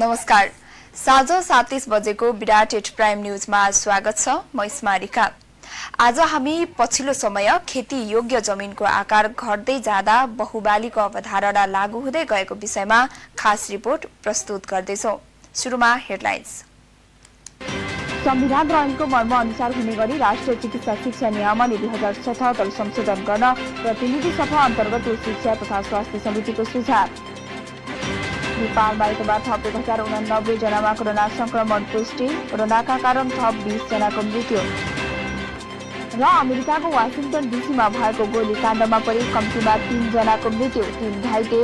नमस्कार। साँझ 7:30 बजेको विराट एट प्राइम न्यूजमा स्वागत छ। म स्मारिका। आज हामी पछिल्लो समय खेती योग्य जमिनको आकार घट्दै जाँदा बहुबालीको अवधारणा लागू हुँदै गएको विषयमा खास रिपोर्ट प्रस्तुत गर्दैछौं। सुरुमा हेडलाइन्स। संविधान र ऐनको मर्म अनुसार हुने गरी राष्ट्रिय चिकित्सा शिक्षा नियमावली 2077 संशोधन गर्न प्रतिनिधि सभा अन्तर्गत शिक्षा तथा स्वास्थ्य समितिको सुझाव। नेपालमा आइतबार थप 1089 जनामा कोरोना संक्रमण पुष्टि, कोरोनाका कारण थप 20 जनाको मृत्यु। र अमेरिकाको वाशिंटन डीसीमा भएको गोलीकाण्डमा परि कम्तीमा 3 जनाको मृत्यु, 3 घाइते।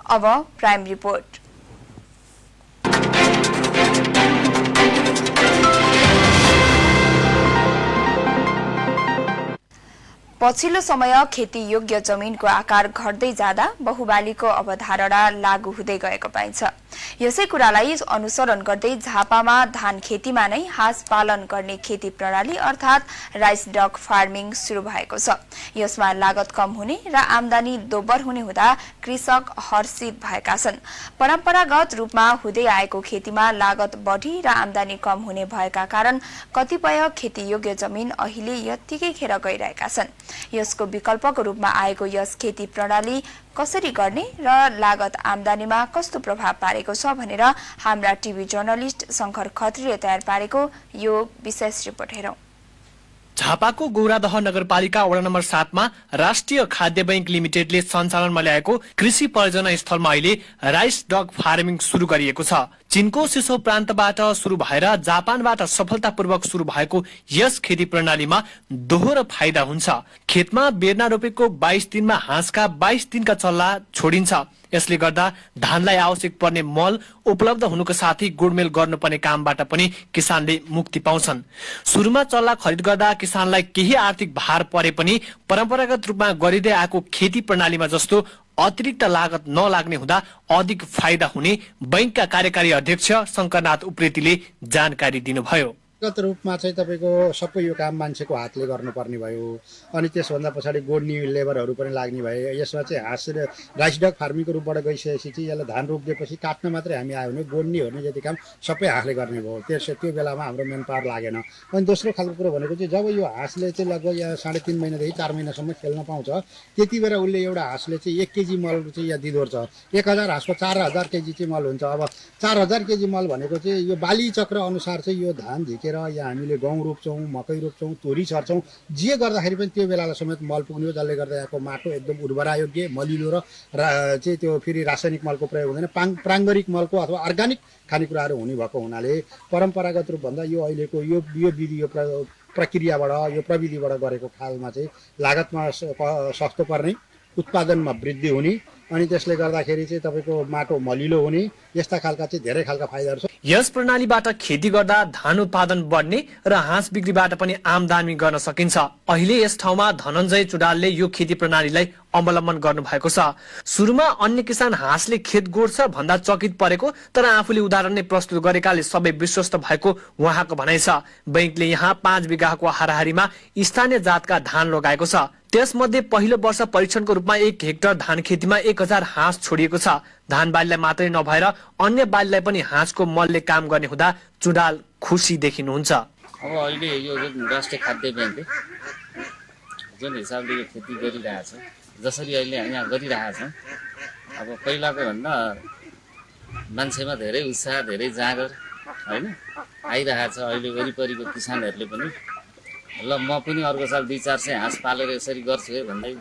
अब प्राइम रिपोर्ट। पछिल्लो समय खेती योग्य जमिनको आकार घट्दै जाँदा बहुबालीको अवधारणा लागू हुँदै गएको पाइन्छ। यसै कुरालाई अनुसरण गर्दै झापामा धान खेतीमा नै हाँस पालन गर्ने खेती प्रणाली अर्थात् राइस डक फार्मिङ सुरु भएको छ। यसमा लागत कम हुने र आमदानी दोब्बर हुने हुँदा कृषक हर्षित भएका छन्। परम्परागत रूपमा हुँदै आएको खेतीमा लागत बढी र आमदानी कम हुने भएका कारण कतिपय खेती योग्य जमिन अहिले यत्तिकै खेर गइरहेका छन्। यसको विकल्पको रूपमा आएको यस खेती प्रणाली कसरी गर्ने र लागत आमदानीमा कस्तो प्रभाव पारेको छ भनेर हाम्रा टिभी जर्नलिस्ट शंकर खत्रीले तयार पारेको यो विशेष रिपोर्ट हेरौं। झापाको गौरादह नगरपालिका वडा नम्बर 7 मा राष्ट्रिय खाद्य बैंक लिमिटेडले सञ्चालनमा ल्याएको कृषि परियोजना स्थलमा अहिले राइस डक फार्मिङ सुरु गरिएको छ। चीनको सिसो प्रान्तबाट सुरु भएर जापानबाट सफलतापूर्वक सुरु भएको यस खेती प्रणालीमा दोहोरो फाइदा हुन्छ। खेतमा बेर्ना रोपेको 22 दिनमा हाँसका 22 दिनका चल्ला छोडिन्छ। यसले गर्दा धानलाई आवश्यक पर्ने मल उपलब्ध हुनुको साथै गुडमेल गर्नुपर्ने कामबाट पनि किसानले मुक्ति पाउँछन्। सुरुमा चल्ला खरिद गर्दा किसानलाई केही आर्थिक भार परे पनि परम्परागत रूपमा गरिँदै आएको खेती प्रणालीमा जस्तो अतिरिक्त लागत नलाग्ने हुँदा अधिक फाइदा हुने बैंकका कार्यकारी अध्यक्ष शंकरनाथ उप्रेतीले जानकारी दिनुभयो। व्यक्तिगत रूपमा चाहिँ तपाईको सबै यो काम मान्छेको हातले गर्नुपर्ने भयो। अनि त्यसभन्दा पछाडि गोड्ने लेबरहरू पनि लाग्ने भयो। यसमा चाहिँ हाँस राइस डक फार्मिङको रूपबाट गइसकेपछि चाहिँ यसलाई धान रोपिदिएपछि काट्न मात्रै हामी आयो भने गोड्ने ओर्ने जति काम सबै हाँसले गर्ने भयो। त्यो बेलामा हाम्रो मेन पावर लागेन। अनि दोस्रो खालको कुरो भनेको चाहिँ जब यो हाँसले चाहिँ लगभग यहाँ 3.5 महिनादेखि 4 महिनासम्म खेल्न पाउँछ, त्यति बेला उसले एउटा हाँसले चाहिँ 1 केजी मल चाहिँ यहाँ दिदोर्छ। 1000 हाँसको 4000 केजी चाहिँ मल हुन्छ। अब 4000 केजी मल भनेको चाहिँ यो बाली चक्र अनुसार चाहिँ यो धान झिकेर या हामीले गहुँ रोप्छौँ, मकै रोप्छौँ, तोरी छर्छौँ, जे गर्दाखेरि पनि त्यो बेलालाई समेत मल पुग्ने हो। जसले गर्दा यहाँको माटो एकदम उर्वरायोग्य मलिलो र चाहिँ त्यो फेरि रासायनिक मलको प्रयोग हुँदैन, प्राङ्गरिक मलको अथवा अर्ग्यानिक खानेकुराहरू हुने भएको हुनाले परम्परागत रूपभन्दा यो अहिलेको यो विधि यो प्रक्रियाबाट यो प्रविधिबाट गरेको खालमा चाहिँ लागतमा सस्तो पर्ने, उत्पादनमा वृद्धि हुने अनि त्यसले गर्दाखेरि चाहिँ तपाईको माटो मलिलो हुने, यस्ता खालका चाहिँ धेरै खालका फाइदाहरू छ। यस प्रणालीबाट खेती गर्दा धान उत्पादन बढ्ने र हाँस बिक्रीबाट पनि आमदानी गर्न सकिन्छ। अहिले यस ठाउँमा धनञ्जय चुडालले यो खेती प्रणालीलाई अवलम्बन गर्नु भएको छ। सुरुमा अन्य किसान हाँसले खेत गोड्छ भन्दा चकित परेको, तर आफूले उदाहरण नै प्रस्तुत गरेकाले सबै विश्वस्त भएको उहाँको भनाइ छ। बैंकले यहाँ 5 बिघाको हाराहारीमा स्थानीय जातका धान लगाएको छ। त्यसमध्ये पहिलो वर्ष परीक्षणको रूपमा 1 हेक्टर धान खेतीमा 1000 हाँस छोडिएको छ। धान बालीलाई मात्रै नभएर अन्य बालीलाई पनि हाँसको मलले काम गर्ने हुँदा चुडाल खुसी देखिनुहुन्छ। अब अहिले यो राष्ट्रिय खाद्य बैंकले जुन हिसाबले यो खेती गरिरहेछ, जसरी अहिले यहाँ गरिरहेछ, अब पहिलाको भन्दा मान्छेमा धेरै उत्साह, धेरै जाँगर हैन आइरहेछ। अहिले वरिपरिको किसानहरूले पनि ल म पनि अर्को साल 2-400 हाँस पालेर यसरी गर्छु है भन्दै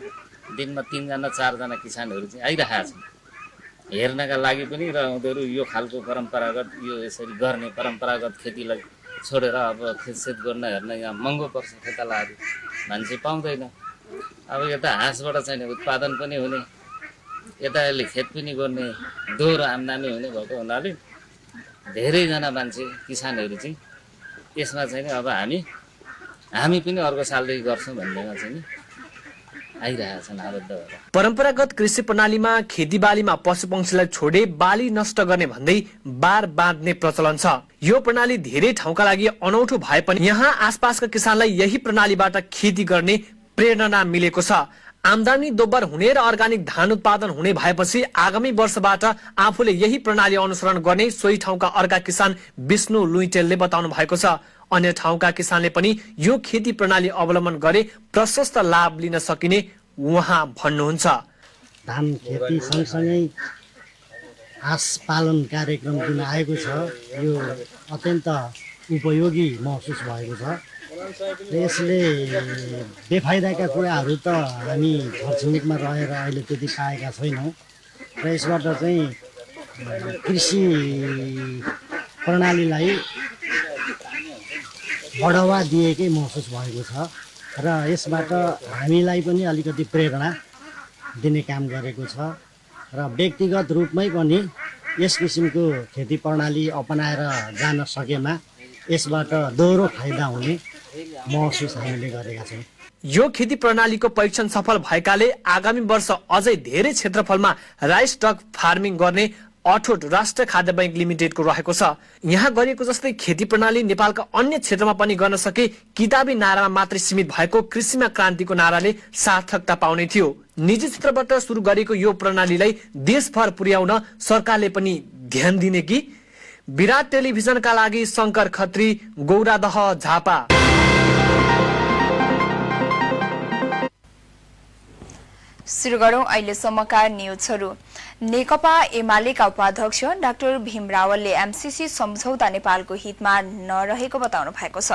दिनमा 3 जना 4 जना किसानहरू चाहिँ आइरहेछन् हेर्नका लागि पनि। र उनीहरू यो खालको परम्परागत यो यसरी गर्ने परम्परागत खेतीलाई छोडेर अब खेतसेत गर्न हेर्न यहाँ महँगो पर्छ, खेतालाहरू मान्छे पाउँदैन। अब यता हाँसबाट चाहिँ उत्पादन पनि हुने, यता यसले खेत पनि गर्ने, दोहोरो आम्दानी हुने भएको हुनाले धेरैजना मान्छे किसानहरू चाहिँ यसमा चाहिँ अब हामी पनि अर्को सालदेखि गर्छौँ भन्नेमा चाहिँ आइरहेछन् आबद्ध भएर। परम्परागत कृषि प्रणालीमा खेतीबालीमा पशुपक्षीलाई छोडे बाली नष्ट गर्ने भन्दै बार बाँध्ने प्रचलन छ। यो प्रणाली धेरै ठाउँका लागि अनौठो भए पनि यहाँ आसपासका किसानलाई यही प्रणालीबाट खेती गर्ने प्रेरणा मिलेको छ। आमदानी दोब्बर हुने र अर्गानिक धान उत्पादन हुने भएपछि आगामी वर्षबाट आफूले यही प्रणाली अनुसरण गर्ने सोही ठाउँका अर्का किसान विष्णु लुइटेलले बताउनु भएको छ। अन्य ठाउँका किसानले पनि यो खेती प्रणाली अवलम्बन गरे प्रशस्त लाभ लिन सकिने उहाँ भन्नुहुन्छ। धान खेती सँगसँगै हाँस पालन कार्यक्रम जुन आएको छ यो अत्यन्त उपयोगी महसुस भएको छ र यसले बेफाइदाका कुराहरू त हामी छरछिमेकमा रहेर अहिले त्यति पाएका छैनौँ र यसबाट चाहिँ कृषि प्रणालीलाई बढावा दिएकै महसुस भएको छ र यसबाट हामीलाई पनि अलिकति प्रेरणा दिने काम गरेको छ र व्यक्तिगत रूपमै पनि यस किसिमको खेती प्रणाली अपनाएर जान सकेमा यसबाट दोहोरो फाइदा हुने महसुस हामीले गरेका छौँ। यो खेती प्रणालीको परीक्षण सफल भएकाले आगामी वर्ष अझै धेरै क्षेत्रफलमा राइस डक फार्मिङ गर्ने अठोट राष्ट्र खाद्य बैंक लिमिटेडको रहेको छ। यहाँ गरिएको जस्तै खेती प्रणाली नेपालका अन्य क्षेत्रमा पनि गर्न सके किताबी नारामा मात्रै सीमित भएको कृषिमा क्रान्तिको नाराले सार्थकता पाउने थियो। निजी क्षेत्रबाट सुरु गरेको यो प्रणालीलाई देशभर पुर्याउन सरकारले पनि ध्यान दिने कि? विराट टेलिभिजनका लागि शंकर खत्री, गौरादह, झापा। सुरु गरौं अहिलेसम्मका न्यूजहरू। नेकपा एमालेका उपाध्यक्ष डाक्टर भीम रावलले एमसीसी सम्झौता नेपालको हितमा नरहेको बताउनु भएको छ।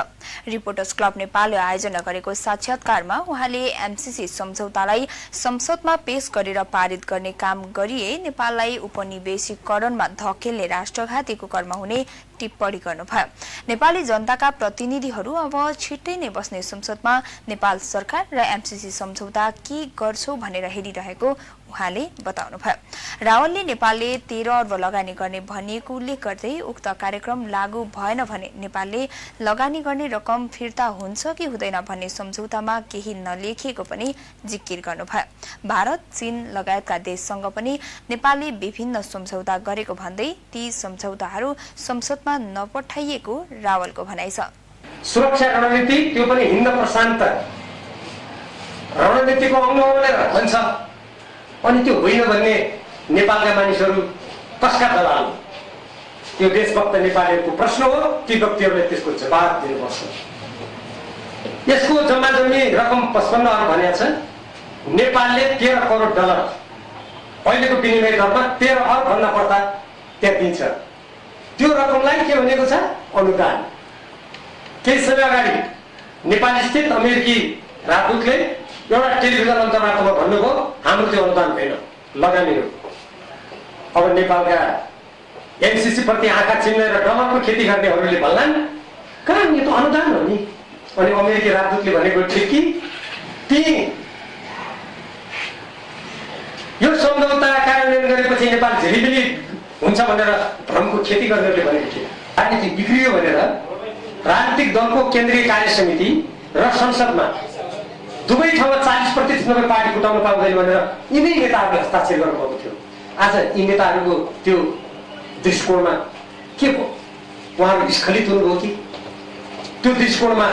रिपोर्टर्स क्लब नेपालले आयोजना गरेको साक्षात्कारमा उहाँले एमसीसी सम्झौतालाई संसदमा पेश गरेर पारित गर्ने काम गरिए नेपाललाई उपनिवेशीकरणमा धकेल्ने राष्ट्रघातीको कर्म हुने टिप्पणी गर्नुभयो। नेपाली जनताका प्रतिनिधिहरू अब छिट्टै नै बस्ने संसदमा नेपाल सरकार र एमसीसी सम्झौता के गर्छौ भनेर हेरिरहेको उहाँले बताउनुभयो। रावलले नेपालले 13 अर्ब लगानी गर्ने भनिएको उल्लेख गर्दै उक्त कार्यक्रम लागू भएन भने नेपालले लगानी गर्ने रकम फिर्ता हुन्छ कि हुँदैन भन्ने सम्झौतामा केही नलेखिएको पनि जिकिर गर्नुभयो। भारत, चीन लगायतका देशसँग पनि नेपालले विभिन्न सम्झौता गरेको भन्दै ती सम्झौताहरू संसदमा नपठाइएको रावलको भनाइ छ। सुरक्षा रणनीति त्यो पनि हिन्द प्रशान्त रणनीतिको अंग भनेर भन्छ अनि त्यो होइन भन्ने नेपालका मानिसहरू कसका दलाल? त्यो देशभक्त नेपालीहरूको प्रश्न हो। ती व्यक्तिहरूले त्यसको जवाब दिनुपर्छ। यसको जम्मा जम्मी रकम 55 अर्ब भनेको छ। नेपालले 13 करोड डलर अहिलेको विनिमय दरमा 13 अर्ब भन्दा पर्दा त्यहाँ दिन्छ। त्यो रकमलाई के भनेको छ? अनुदान। केही समय अगाडि नेपाल स्थित अमेरिकी राजदूतले एउटा टेलिभिजन अन्तर्वार्तामा भन्नुभयो हाम्रो त्यो अनुदान होइन, लगानी हो। अब नेपालका एमसीसी प्रति आँखा चिन्ने र डलरको खेती गर्नेहरूले भन्लान् कहाँ यो त अनुदान हो नि। अनि अमेरिकी राजदूतले भनेको ठिक कि ती यो सम्झौता कार्यान्वयन गरेपछि नेपाल झिलिमिली हुन्छ भनेर भ्रमको खेती गर्नेहरूले भनेको थियो। राजनीति बिग्रियो भनेर राजनीतिक दलको केन्द्रीय कार्य समिति र संसदमा दुवै ठाउँमा 40% नभए पार्टी फुटाउन पाउँदैन भनेर यिनै नेताहरूले हस्ताक्षर गर्नुभएको थियो। आज यी नेताहरूको त्यो दृष्टिकोणमा के भयो? उहाँहरू स्खलित हुनुभयो कि त्यो दृष्टिकोणमा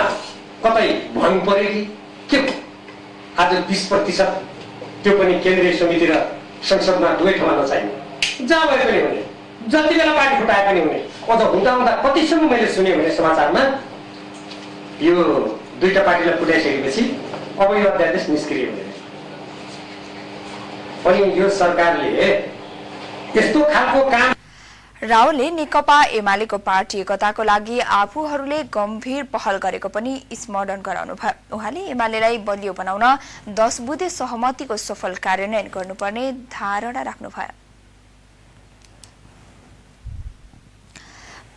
कतै भङ्ग पर्यो कि के भयो? आज 20% त्यो पनि केन्द्रीय समिति र संसदमा दुवै ठाउँमा नचाहिने जहाँ भए पनि हुने, जति बेला पार्टी फुटाए पनि हुने। अझ हुँदा हुँदा कतिसम्म मैले सुने भने समाचारमा यो दुईटा पार्टीलाई फुटाइसकेपछि अब यो अध्यादेश निष्क्रिय हुने। अनि यो सरकारले यस्तो खालको काम। रावलले नेकपा एमालेको पार्टी एकताको लागि आफूहरूले गम्भीर पहल गरेको पनि स्मरण गराउनुभयो। उहाँले एमालेलाई बलियो बनाउन 10 बुँदे सहमतिको सफल कार्यान्वयन गर्नुपर्ने धारणा राख्नुभयो।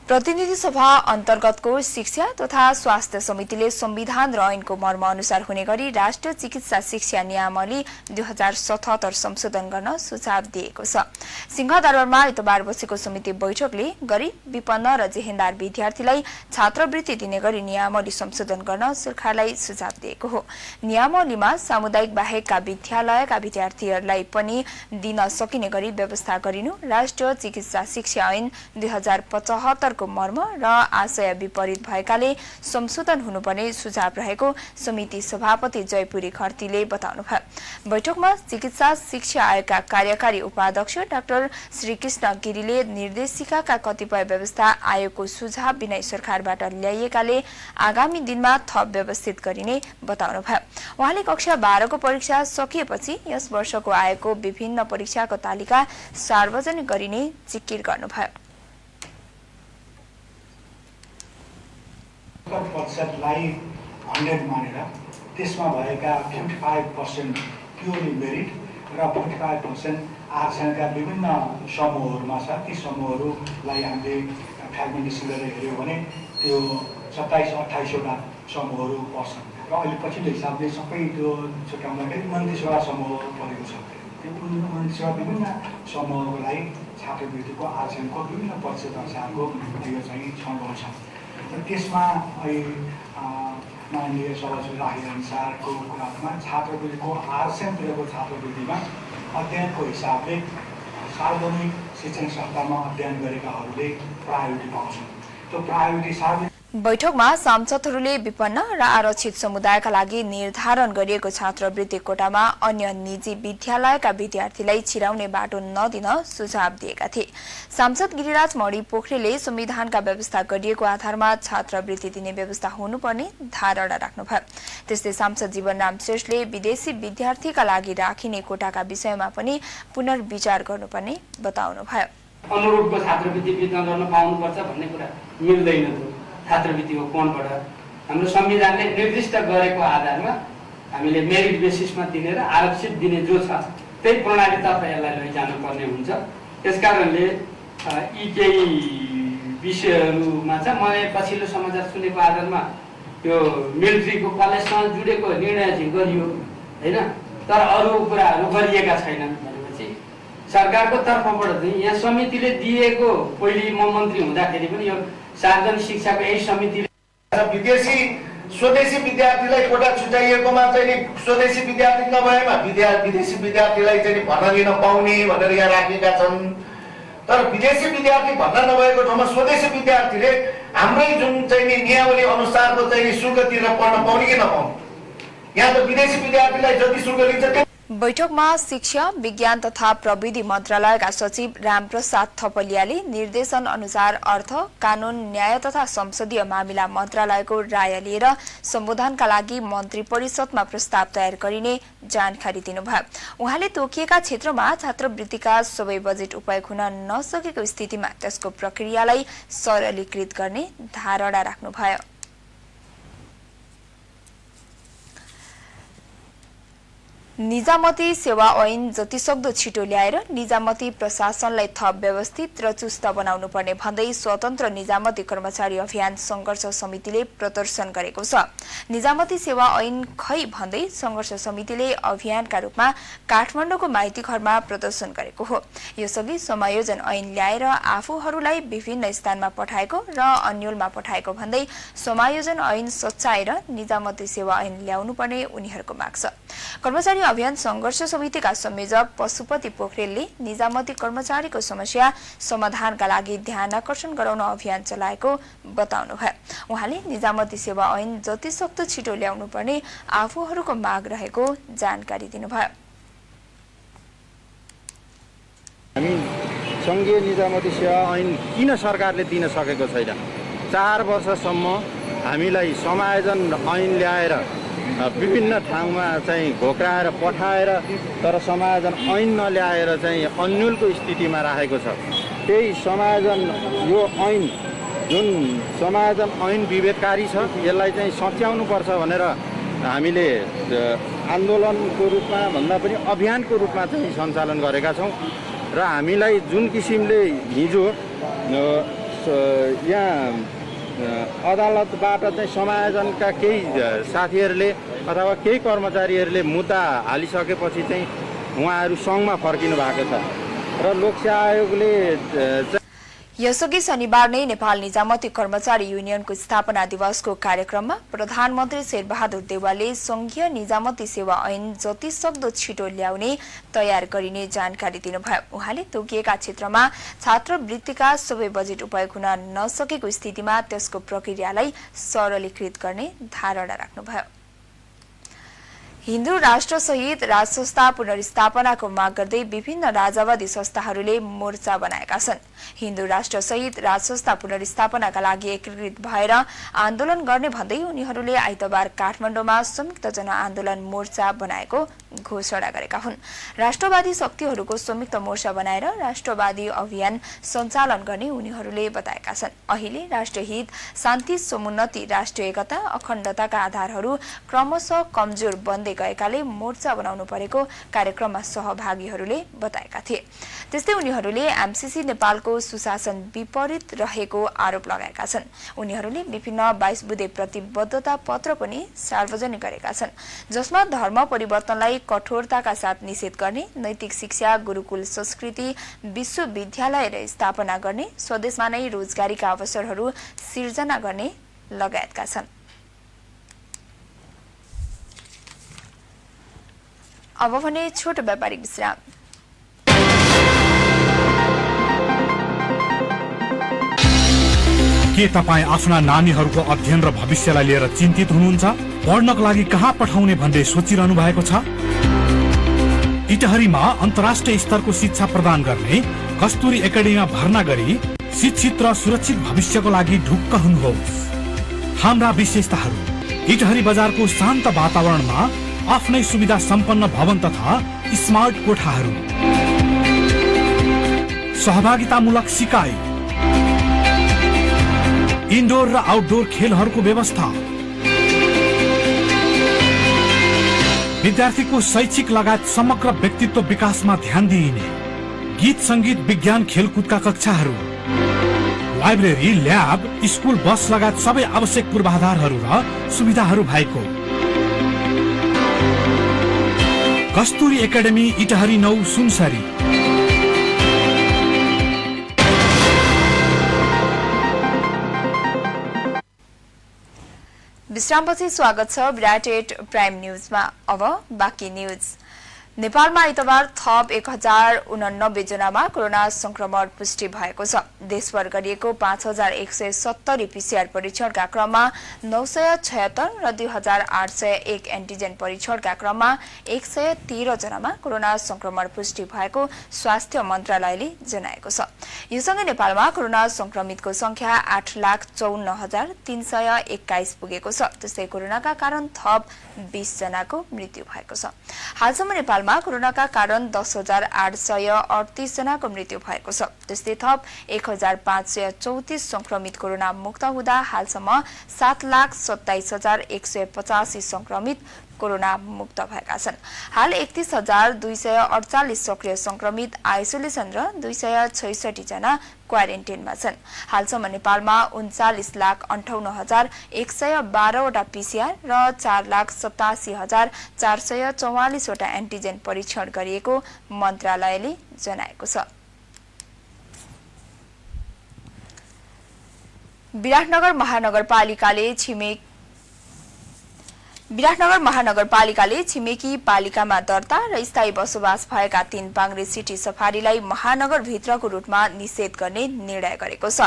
प्रतिनिधि सभा अन्तर्गतको शिक्षा तथा स्वास्थ्य समितिले संविधान र ऐनको मर्म अनुसार हुने गरी राष्ट्रिय चिकित्सा शिक्षा नियमावली 2077 संशोधन गर्न सुझाव दिएको छ। सिंहदरबारमा आइतबार बसेको समिति बैठकले गरीब, विपन्न र जेहेन्दार विद्यार्थीलाई छात्रवृत्ति दिने गरी नियमावली संशोधन गर्न सरकारलाई सुझाव दिएको हो। नियमावलीमा सामुदायिक बाहेकका विद्यालयका विद्यार्थीहरूलाई पनि दिन सकिने गरी व्यवस्था गरिनु राष्ट्रिय चिकित्सा शिक्षा ऐन 2075 अनुसारको मर्म र आशय विपरीत भएकाले संशोधन हुनुपर्ने सुझाव रहेको समिति सभापति जयपुरी खर्तीले बताउनुभयो। बैठकमा चिकित्सा शिक्षा आयोगका कार्यकारी उपाध्यक्ष डाक्टर श्रीकृष्ण गिरीले निर्देशिकाका कतिपय व्यवस्था आयोगको सुझाव बिना सरकारबाट ल्याइएकाले आगामी दिनमा थप व्यवस्थित गरिने बताउनुभयो। उहाँले कक्षा 12 को परीक्षा सकिएपछि यस वर्षको आयोगको विभिन्न परीक्षाको तालिका सार्वजनिक गरिने जिकिर गर्नुभयो। प्रतिशतलाई 100 मानेर त्यसमा भएका 55% प्योरली मेरिट र 45% आरक्षणका विभिन्न समूहहरूमा छ। ती समूहहरूलाई हामीले फ्र्यागमेन्टेसन गरेर हेऱ्यौँ भने त्यो 27-28वटा समूहहरू पर्छन् र अहिले पछिल्लो हिसाबले सबै त्यो छुट्याउँदाखेरि 29वटा समूह परेको छ। त्यो 29वटा विभिन्न समूहको लागि छात्रवृत्तिको आरक्षणको विभिन्न प्रतिशत अनुसारको यो चाहिँ छनौट छ र त्यसमा अहिले माननीय सभासद राखेअनुसारको कुरामा छात्रवृत्तिको आरक्षणतिरको छात्रवृत्तिमा अध्ययनको हिसाबले सार्वजनिक शिक्षण संस्थामा अध्ययन गरेकाहरूले प्रायोरिटी पाउँछन्। त्यो प्रायोरिटी सार्वजनिक बैठकमा सांसदहरूले विपन्न र आरक्षित समुदायका लागि निर्धारण गरिएको छात्रवृत्ति कोटामा अन्य निजी विद्यालयका विद्यार्थीलाई छिराउने बाटो नदिन सुझाव दिएका थिए। सांसद गिरिराज मणि पोखरेलले संविधानका व्यवस्था गरिएको आधारमा छात्रवृत्ति दिने व्यवस्था हुनुपर्ने धारणा राख्नुभयो। त्यस्तै सांसद जीवनराम श्रेष्ठले विदेशी विद्यार्थीका लागि राखिने कोटाका विषयमा पनि पुनर्विचार गर्नुपर्ने बताउनुभयो। अनुरूपको छात्रवृत्ति वितरण गर्न पाउनुपर्छ भन्ने कुरा मिल्दैन। छात्रवृत्तिको कोणबाट हाम्रो संविधानले निर्दिष्ट गरेको आधारमा हामीले मेरिट बेसिसमा दिने र आरक्षित दिने जो छ त्यही प्रणालीतर्फ यसलाई लैजानु पर्ने हुन्छ। त्यसकारणले यी केही विषयहरूमा चाहिँ मैले पछिल्लो समाचार सुनेको आधारमा यो मिलिट्रीको कलेजसँग जुडेको निर्णय चाहिँ गरियो हैन, तर अरू कुराहरू गरिएका छैनन् भनेपछि सरकारको तर्फबाट चाहिँ यहाँ समितिले दिएको पहिले म मन्त्री हुँदाखेरि पनि यो सार्वजनिक शिक्षाको यही समितिले विदेशी स्वदेशी विद्यार्थीलाई कोटा छुट्याइएकोमा चाहिँ स्वदेशी विद्यार्थी नभएमा विदेशी विद्यार्थीलाई चाहिँ भर्ना लिन पाउने भनेर यहाँ राखेका छन्। तर विदेशी विद्यार्थी भर्ना नभएको ठाउँमा स्वदेशी विद्यार्थीले हाम्रै जुन चाहिँ नियमावली अनुसारको चाहिँ शुल्क तिरेर पढ्न पाउने कि नपाउने? यहाँ त विदेशी विद्यार्थीलाई जति शुल्क लिन्छ। बैठकमा शिक्षा विज्ञान तथा प्रविधि मन्त्रालयका सचिव रामप्रसाद थपलियाले निर्देशन अनुसार अर्थ कानून न्याय तथा संसदीय मामिला मन्त्रालयको राय लिएर सम्बोधनका लागि मन्त्री परिषदमा प्रस्ताव तयार गरिने जानकारी दिनुभयो। उहाँले तोकिएका क्षेत्रमा छात्रवृत्तिका सबै बजेट उपयोग हुन नसकेको स्थितिमा त्यसको प्रक्रियालाई सरलीकृत गर्ने धारणा राख्नुभयो। निजामती सेवा ऐन जतिसक्दो छिटो ल्याएर निजामती प्रशासनलाई थप व्यवस्थित र चुस्त बनाउनु पर्ने भन्दै स्वतन्त्र निजामती कर्मचारी अभियान संघर्ष समितिले प्रदर्शन गरेको छ। निजामती सेवा ऐन खै भन्दै संघर्ष समितिले अभियानका रूपमा काठमाडौँको माइती घरमा प्रदर्शन गरेको हो। यसअघि समायोजन ऐन ल्याएर आफूहरूलाई विभिन्न स्थानमा पठाएको र अन्यलमा पठाएको भन्दै समायोजन ऐन सच्याएर निजामती सेवा ऐन ल्याउनु पर्ने उनीहरूको माग छ। कर्मचारी अभियान संघर्ष समितिका संयोजक पशुपति पोखरेलले निजामती कर्मचारीको समस्या समाधानका लागि ध्यान आकर्षण गराउन अभियान चलाएको बताउनुभयो। उहाँले निजामती सेवा ऐन जतिसक्दो छिटो ल्याउनु पर्ने आफूहरूको माग रहेको जानकारी दिनुभयो। हामी संघीय निजामती सेवा ऐन किन सरकारले दिन सकेको छैन? 4 वर्षसम्म हामीलाई समायोजन ऐन ल्याएर विभिन्न ठाउँमा चाहिँ घोक्राएर पठाएर तर समायोजन ऐन नल्याएर चाहिँ अन्यलको स्थितिमा राखेको छ। त्यही समायोजन यो ऐन जुन समायोजन ऐन विभेदकारी छ यसलाई चाहिँ सच्याउनुपर्छ भनेर हामीले आन्दोलनको रूपमा भन्दा पनि अभियानको रूपमा चाहिँ सञ्चालन गरेका छौँ र हामीलाई जुन किसिमले हिजो यहाँ अदालतबाट चाहिँ समायोजनका केही साथीहरूले अथवा केही कर्मचारीहरूले मुद्दा हालिसकेपछि चाहिँ उहाँहरू सङ्घमा फर्किनु भएको छ र लोकसेवा आयोगले यसअघि शनिबार नै नेपाल निजामती कर्मचारी युनियनको स्थापना दिवसको कार्यक्रममा प्रधानमन्त्री शेरबहादुर देउवाले संघीय निजामती सेवा ऐन जति सक्दो छिटो ल्याउने तयार गरिने जानकारी दिनुभयो। उहाँले तोकिएका क्षेत्रमा छात्रवृत्तिका सबै बजेट उपयोग हुन नसकेको स्थितिमा त्यसको प्रक्रियालाई सरलीकृत गर्ने धारणा राख्नुभयो। हिन्दू राष्ट्रसहित राजसंस्था पुनर्स्थापनाको माग गर्दै विभिन्न राजावादी संस्थाहरूले मोर्चा बनाएका छन्। हिन्दू राष्ट्रसहित राजसंस्था पुनर्स्थापनाका लागि एकीकृत भएर आन्दोलन गर्ने भन्दै उनीहरूले आइतबार काठमाडौँमा संयुक्त जनआन्दोलन मोर्चा बनाएको घोषणा गरेका हुन्। राष्ट्रवादी शक्तिहरूको संयुक्त मोर्चा बनाएर राष्ट्रवादी अभियान सञ्चालन गर्ने उनीहरूले बताएका छन्। अहिले राष्ट्रहित, शान्ति, समुन्नति, राष्ट्रिय एकता, अखण्डताका आधारहरू क्रमशः कमजोर बन्दै गएकाले मोर्चा बनाउनु परेको कार्यक्रममा सहभागीहरूले बताएका थिए। त्यस्तै उनीहरूले एमसीसी नेपालको सुशासन विपरीत रहेको आरोप लगाएका छन्। उनीहरूले विभिन्न 22 बुँदे प्रतिबद्धता पत्र पनि सार्वजनिक गरेका छन्, जसमा धर्म परिवर्तनलाई कठोरताका साथ निषेध गर्ने, नैतिक शिक्षा, गुरुकुल संस्कृति, विश्वविद्यालय स्थापना गर्ने, स्वदेशमा नै रोजगारीका अवसरहरू सिर्जना गर्ने लगायतका छन्। अब भने छोटो व्यापारिक विश्राम। के तपाईँ आफ्ना नानीहरूको अध्ययन र भविष्यलाई लिएर चिन्तित हुनुहुन्छ? पढ्नको लागि कहाँ पठाउने भन्ने सोचिरहनु भएको छ? इटहरीमा अन्तर्राष्ट्रिय स्तरको शिक्षा प्रदान गर्ने कस्तुरी एकाडेमीमा भर्ना गरी शिक्षित र सुरक्षित भविष्यको लागि ढुक्क हुनुहोस्। हाम्रा विशेषताहरू: इटहरी बजारको शान्त वातावरणमा आफ्नै सुविधा सम्पन्न भवन तथा स्मार्ट कोठाहरू, सहभागितामूलक सिकाइ, इन्डोर र आउटडोर खेलहरूको व्यवस्था, विद्यार्थीको शैक्षिक लगायत समग्र व्यक्तित्व विकासमा ध्यान दिइने गीत, संगीत, विज्ञान, खेलकुदका कक्षाहरू, लाइब्रेरी, ल्याब, स्कुल बस लगायत सबै आवश्यक पूर्वाधारहरू र सुविधाहरू भएको कस्तुरी एकाडेमी, इटहरी 9 सुनसरी। विश्रामपछि स्वागत छ विराट 8 प्राइम न्यूजमा। अब बाँकी न्यूज। नेपालमा आइतबार थप 1089 जनामा कोरोना संक्रमण पुष्टि भएको छ। देशभर गरिएको 5170 पीसीआर परीक्षणका क्रममा 976 र 2801 एन्टिजेन परीक्षणका क्रममा 113 जनामा कोरोना संक्रमण पुष्टि भएको स्वास्थ्य मन्त्रालयले जनाएको छ। योसँगै नेपालमा कोरोना संक्रमितको संख्या 8,54,321 पुगेको छ। त्यस्तै कोरोनाका कारण थप 20 जनाको मृत्यु भएको छ। हालसम्म नेपालमा कोरोनाका कारण 10,838 जनाको मृत्यु भएको छ। त्यस्तै थप 1,534 संक्रमित कोरोना मुक्त हुँदा हालसम्म 7,27,185 संक्रमित कोरोना मुक्त भएका छन्। हाल 31,248 सक्रिय संक्रमित आइसोलेसन र 266 जना क्वारेन्टाइनमा छन्। हालसम्म नेपालमा 39,58,112 वटा पीसीआर र 4,87,444 वटा एन्टिजेन परीक्षण गरिएको मन्त्रालयले जनाएको छ। विराटनगर महानगरपालिकाले छिमेकी पालिकामा दर्ता र स्थायी बसोबास भएका 3 पाङ्ग्रे सिटी सफारीलाई महानगरभित्रको रूटमा निषेध गर्ने निर्णय गरेको छ।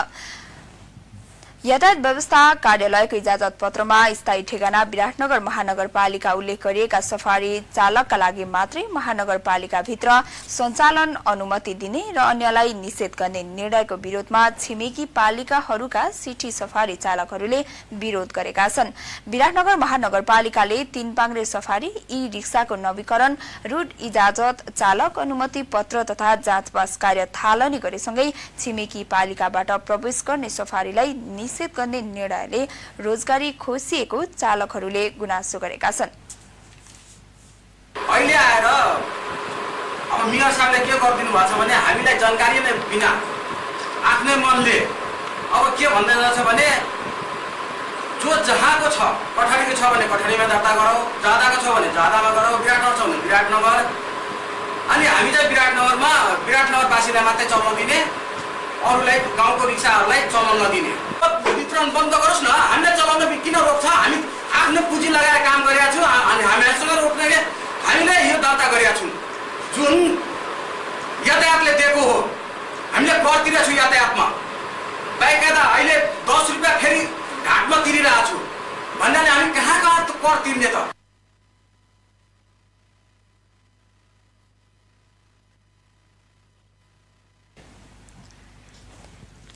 यातायात व्यवस्था कार्यालयको इजाजत पत्रमा स्थायी ठेगाना विराटनगर महानगरपालिका उल्लेख गरिएका सफारी चालकका लागि मात्रै महानगरपालिकाभित्र सञ्चालन अनुमति दिने र अन्यलाई निषेध गर्ने निर्णयको विरोधमा छिमेकी पालिकाहरूका सिटी सफारी चालकहरूले विरोध गरेका छन्। विराटनगर महानगरपालिकाले 3 पाङ्ग्रे सफारी, ई रिक्साको नवीकरण, रूट इजाजत, चालक अनुमति पत्र तथा जाँचबास कार्य थालनी गरेसँगै छिमेकी पालिकाबाट प्रवेश गर्ने सफारीलाई निषेध गर्ने निर्णयले रोजगारी खोसिएको चालकहरूले गुनासो गरेका छन्। अहिले आएर अब मेयर साहबले के गरिदिनु भएको छ भने हामीलाई जानकारी नै बिना आफ्नै मनले अब के भन्दै रहेछ भने जो जहाँको छ, कठरीको छ भने कठरीमा दर्ता गरौ, जादाको छ भने जादामा गरौ, विराटनगर छ भने विराटनगर, अनि हामी चाहिँ विराटनगरवासीलाई मात्रै चलाउदिने अरूलाई गाउँको रिक्साहरूलाई चलाउन नदिने वितरण बन्द गरोस् न। हामीलाई चलाउन किन रोक्छ? हामी आफ्नो पुँजी लगाएर काम गरेका छौँ अनि हामीसँग रोक्ने हामीले यो दर्ता गरेका छौँ जुन यातायातले दिएको हो। हामीले कर तिरेको छु यातायातमा बाइकायदा अहिले 10 रुपियाँ फेरि घाटमा तिरिरहेको छु भन्नाले हामी कहाँ कर तिर्ने त?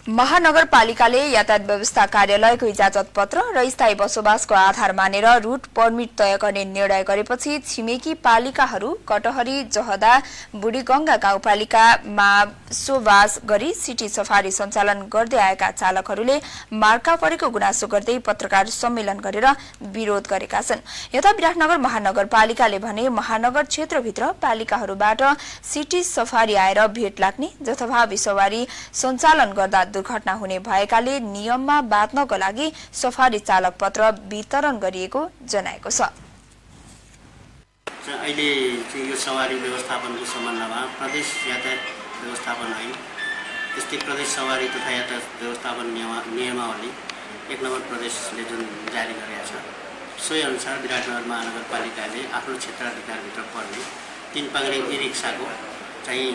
महानगरपालिकाले यातायात व्यवस्था कार्यालयको इजाजत पत्र र स्थायी बसोबासको आधार मानेर रूट पर्मिट तय गर्ने निर्णय गरेपछि छिमेकी पालिकाहरू कटहरी, जहदा, बुढीगंगा गाउँपालिकामा बसोबास गरी सिटी सफारी सञ्चालन गर्दै आएका चालकहरूले मार्का परेको गुनासो गर्दै पत्रकार सम्मेलन गरेर विरोध गरेका छन्। यता विराटनगर महानगरपालिकाले भने महानगर क्षेत्रभित्र पालिकाहरूबाट सिटी सफारी आएर भेट लाग्ने जथाभावी सवारी सञ्चालन गर्दा दुर्घटना हुने भएकाले नियममा बाँध्नको लागि सफारी चालक पत्र वितरण गरिएको जनाएको छ। अहिले यो सवारी व्यवस्थापनको सम्बन्धमा प्रदेश यातायात व्यवस्थापन ऐन त्यस्तै प्रदेश सवारी तथा यातायात व्यवस्थापन नियमावली 1 नम्बर प्रदेशले जुन जारी गरेका छ सोही अनुसार विराटनगर महानगरपालिकाले आफ्नो क्षेत्राधिकारभित्र पर्ने 3 पाङ्ग्रे ई रिक्साको चाहिँ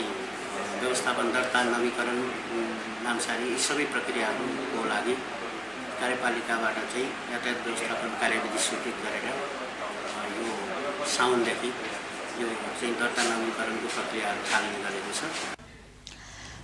व्यवस्थापन दर्ता नवीकरण नामसारी यी सबै प्रक्रियाहरूको लागि कार्यपालिकाबाट चाहिँ यातायात व्यवस्थापन कार्यविधि स्वीकृत गरेर यो साउनदेखि यो चाहिँ दर्ता नवीकरणको प्रक्रियाहरू थाल्ने गरेको छ।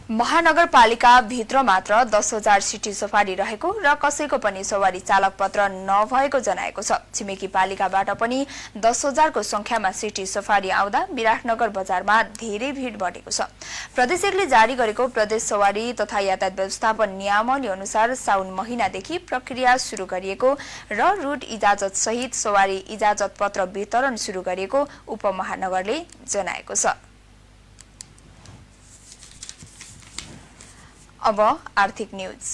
महानगरपालिका भित्र मात्र 10,000 सिटी सफारी रहेको र कसैको पनि सवारी चालक पत्र नभएको जनाएको छ। छिमेकी पालिकाबाट पनि 10,000 को संख्यामा सिटी सफारी आउँदा विराटनगर बजारमा धेरै भीड़ बढेको छ। प्रदेश 1ले जारी गरेको प्रदेश सवारी तथा यातायात व्यवस्थापन नियमावली अनुसार साउन महिनादेखि प्रक्रिया सुरु गरिएको र रूट इजाजत सहित सवारी इजाजत पत्र वितरण सुरु गरिएको उपमहानगरले जनाएको छ। अब आर्थिक न्यूज।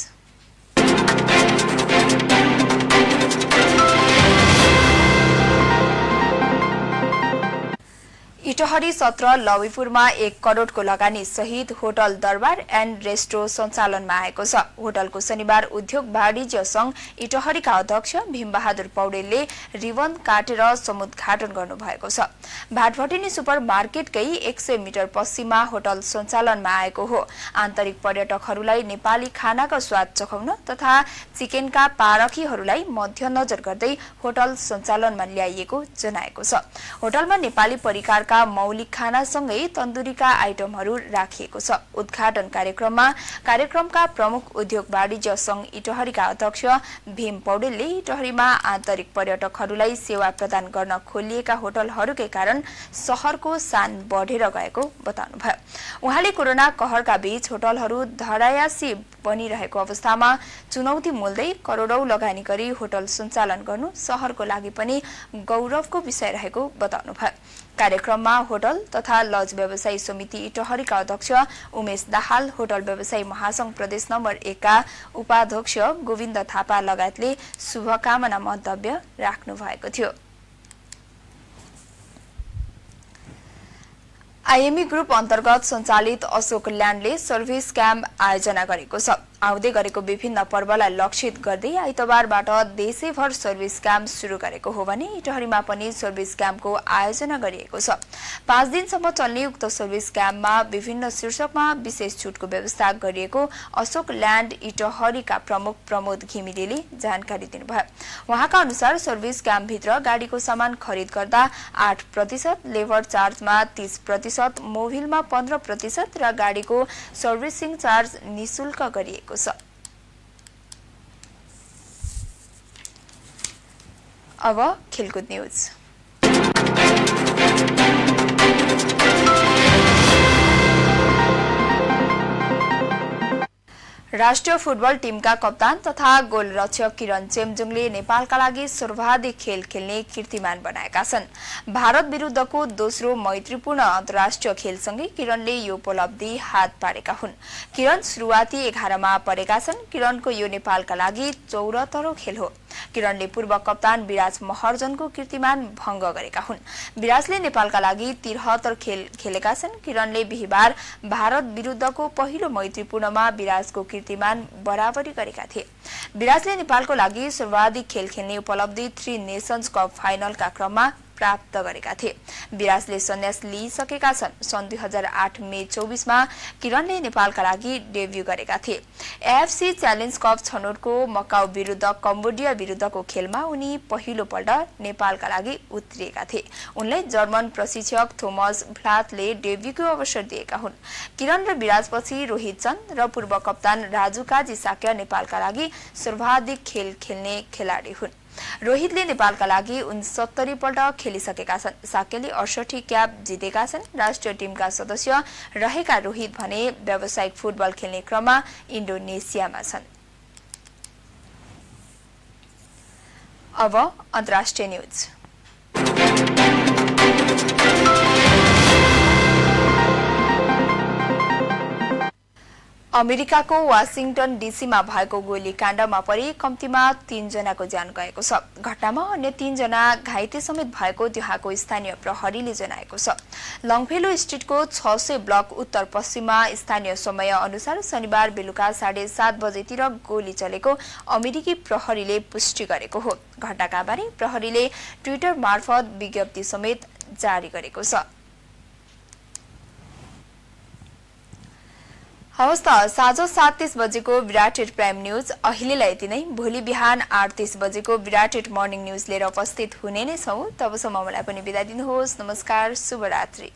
इटहरी 17 लविपुरमा 1 करोडको लगानी सहित होटल दरबार एन्ड रेस्टो सञ्चालनमा आएको छ। होटलको शनिबार उद्योग वाणिज्य संघ इटहरीका अध्यक्ष भीमबहादुर पौडेलले रिबन काटेर समुद्घाटन गर्नुभएको छ। भाटभटिनी सुपर मार्केटकै 100 मिटर पश्चिममा होटल सञ्चालनमा आएको हो। आन्तरिक पर्यटकहरूलाई नेपाली खानाको स्वाद चखाउन तथा चिकनका पारखीहरूलाई मध्यनजर गर्दै होटल सञ्चालनमा ल्याइएको जनाएको छ। होटलमा नेपाली परिकारका मौलिक खानासँगै तन्दुरीका आइटमहरू राखिएको छ। उद्घाटन कार्यक्रमका प्रमुख उद्योग वाणिज्य संघ इटहरीका अध्यक्ष भीम पौडेलले इटहरीमा आन्तरिक पर्यटकहरूलाई सेवा प्रदान गर्न खोलिएका होटलहरूकै कारण शहरको शान बढेर गएको बताउनुभयो। उहाँले कोरोना कहरका बीच होटलहरू धरायासी बनिरहेको अवस्थामा चुनौती मोल्दै करोडौं लगानी गरी होटल सञ्चालन गर्नु शहरको लागि पनि गौरवको विषय रहेको बताउनुभयो। कार्यक्रममा होटल तथा लज व्यवसायी समिति इटहरीका अध्यक्ष उमेश दाहाल, होटल व्यवसायी महासंघ प्रदेश नम्बर 1 का उपाध्यक्ष गोविन्द थापा लगायतले शुभकामना मन्तव्य राख्नु भएको थियो। आईएमई ग्रुप अन्तर्गत सञ्चालित अशोक ल्यान्डले सर्भिस क्याम्प आयोजना गरेको छ। आउँदै गरेको विभिन्न पर्वलाई लक्षित गर्दै आइतबारबाट देशैभर सर्भिस क्याम्प सुरु गरेको हो भने इटहरीमा पनि सर्भिस क्याम्पको आयोजना गरिएको छ। 5 दिनसम्म चल्ने उक्त सर्भिस क्याम्पमा विभिन्न शीर्षकमा विशेष छुटको व्यवस्था गरिएको अशोक ल्यान्ड इटहरीका प्रमुख प्रमोद घिमिरेले जानकारी दिनुभयो। उहाँका अनुसार सर्भिस क्याम्पभित्र गाडीको सामान खरिद गर्दा 8%, लेबर चार्जमा 30%, मोबिलमा 15% र गाडीको सर्भिसिङ चार्ज निशुल्क गरिएको छ। अब खेलकुद न्यूज। राष्ट्रिय फुटबल टिमका कप्तान तथा गोलरक्षक किरण चेम्जुङले नेपालका लागि सर्वाधिक खेल खेल्ने कीर्तिमान बनाएका छन्। भारत विरुद्धको दोस्रो मैत्रीपूर्ण अन्तर्राष्ट्रिय खेलसँगै किरणले यो उपलब्धि हात पारेका हुन्। किरण सुरुवाती 11 मा परेका छन्। किरणको यो नेपालका लागि 74औं खेल हो। किरणले पूर्व कप्तान विराज महर्जनको कीर्तिमान भंग गरेका हुन्। विराजले नेपालका लागि 73 खेल खेलेका छन्। किरणले बिहीबार भारत विरुद्धको पहिलो मैत्रीपूर्णमा विराजको कीर्तिमान बराबरी गरेका थिए। विराजले नेपालको लागि सर्वाधिक खेल खेल्ने उपलब्धि 3 नेशन्स कप फाइनलका क्रममा प्राप्त गरेका थिए। विराजले सन्यास लिइसकेका छन्। सन् 2008 मे 24 मा किरणले नेपालका लागि डेब्यू गरेका थिए। एएफसी च्यालेन्ज कप छनौटको मकाउ विरुद्ध कम्बोडिया विरुद्धको खेलमा उनी पहिलो पल्ट नेपालका लागि उत्रिएका थिए। उनले जर्मन प्रशिक्षक थोमस भ्लातले डेब्यूको अवसर दिएका हुन्। किरण र विराजपछि रोहित चन्द र पूर्व कप्तान राजु काजी साक्य नेपालका लागि सर्वाधिक खेल खेल्ने खेलाडी हुन्। रोहितले नेपालका लागि 69 पल्ट खेलिसकेका छन्। साक्यले 68 क्याप जितेका छन्। राष्ट्रिय टिमका सदस्य रहेका रोहित भने व्यावसायिक फुटबल खेल्ने क्रममा इन्डोनेसियामा छन्। अब अन्तर्राष्ट्रिय न्यूज। अमेरिकाको वाशिंगटन डीसीमा भएको गोलीकाण्डमा परि कम्तीमा 3 जनाको ज्यान गएको छ। घटनामा अन्य 3 जना घाइते समेत भएको त्यहाँको स्थानीय प्रहरीले जनाएको छ। लङफेलो स्ट्रिटको 600 ब्लक उत्तर पश्चिममा स्थानीय समय अनुसार शनिबार बेलुका 7:30 बजेतिर गोली चलेको अमेरिकी प्रहरीले पुष्टि गरेको हो। घटनाका बारे प्रहरीले ट्विटर मार्फत विज्ञप्ति समेत जारी गरेको छ। हवस् त साँझ 7:30 बजेको विराट हिट प्राइम न्यूज अहिलेलाई यति नै। भोलि बिहान 8:30 बजेको विराट हिट मर्निङ न्यूज लिएर उपस्थित हुने नै छौं। तबसम्म मलाई पनि बिदा दिनुहोस्। नमस्कार, शुभरात्रि।